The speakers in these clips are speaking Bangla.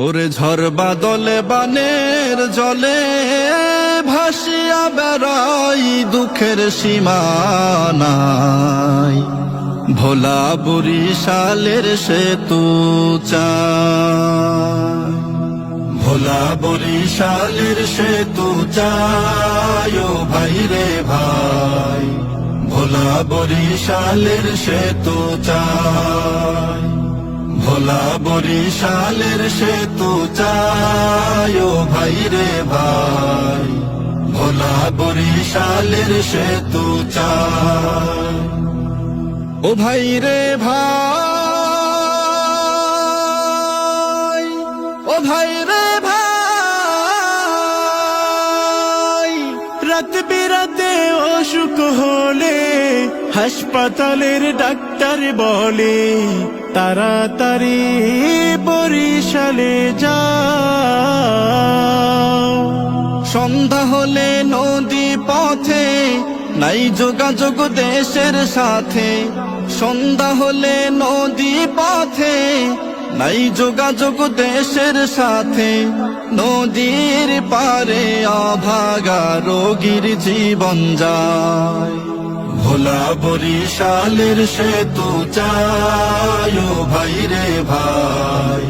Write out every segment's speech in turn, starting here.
ওরে ঝড় বাদলে বানের জলে ভাসিয়া বেড়াই দুঃখের সীমানায়। ভোলা বরিশালের সেতু চাই, ভোলা বরিশালের সেতু চাই ও ভাই রে ভাই। ভোলা বরিশালের সেতু চাই, ভোলা বরিশালের সেতু চাই ও ভাই রে ভাই। ভোলা বরিশালের সেতু চাই ও ভাই রে ভাই, ও ভাই রে ভাই। রাত বিরাতে অসুখ হলে হাসপাতালের ডাক্তার বলে তাড়াতাড়ি বরিশালে যাও। সন্ধ্যা হলে নদী পথে নাই যোগাযোগ দেশের সাথে। সন্ধ্যা হলে নদী পথে নাই যোগাযোগ দেশের সাথে। নদীর পারে অভাগা রোগীর জীবন যায়। ভোলা বরিশালের সেতু চাই ও ভাই রে ভাই।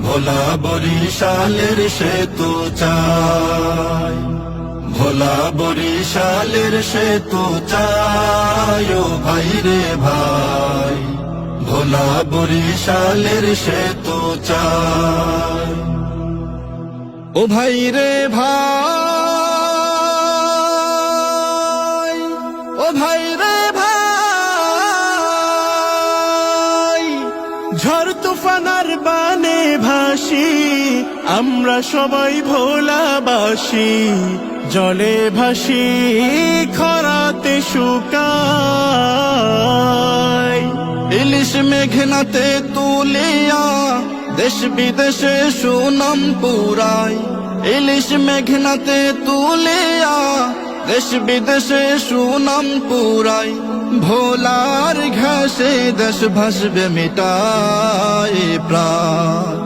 ভোলা বরিশালের সেতু চাই, ভোলা বরিশালের সেতু চাই ও ভাই রে ভাই। ভোলা বরিশালের সেতু চাই ও ভাই রে ভাই, ও ভাই রে ভাই। ঝড় তুফানার বানে ভাসি আমরা সবাই ভোলাবাসী। জলে ভাসি খরাতে শুকাই। ইলিশ মেঘনাতে তুলিয়া দেশ বিদেশে সুনাম পুরাই। ইলিশ মেঘনাতে তুলিয়া দেশ বিদেশে সুনাম পুরাই। ভোলার ঘাসে দেশ ভাসবে মিটায় প্রাণ।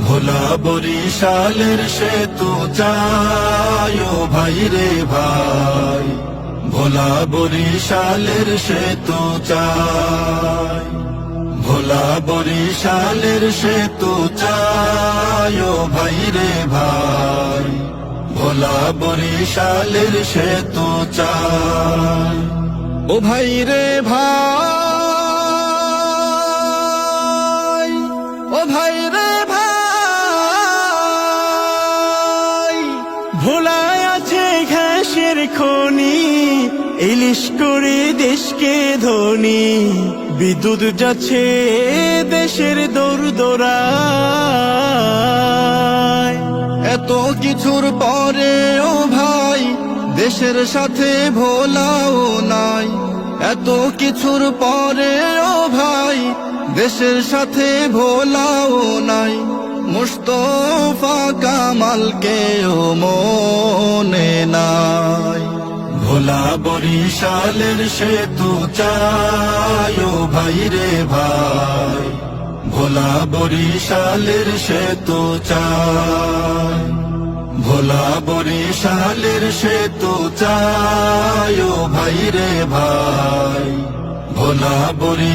ভোলা বরিশালের সেতু চাই ও ভাই রে ভাই। ভোলা বরিশালের সেতু চাই, ভোলা বরিশালের সেতু চাই ও ভাই রে ভাই। ভোলা বরিশালের সেতু চাই ও ভাই রে ভাই, ও ভাই রে ভাই। ভোলায় আছে ঘাসের খনি, ইলিশ করে দেশকে ধনী। বিদ্যুৎ যাচ্ছে দেশের দোরদোরায়। এত কিছুর পরে ও ভাই দেশের সাথে ভোলাও নাই। এত কিছুর পরে ও ভাই দেশের সাথে ভোলাও নাই। মুস্তফা কামালকে ও মনে নাই। ভোলা বরিশালের সেতু চাই ও ভাই রে ভাই। ভোলা বরিশালের সেতু চাই, ভোলা বরিশালের সেতু চাই ও ভাই রে ভাই। ভোলা বরি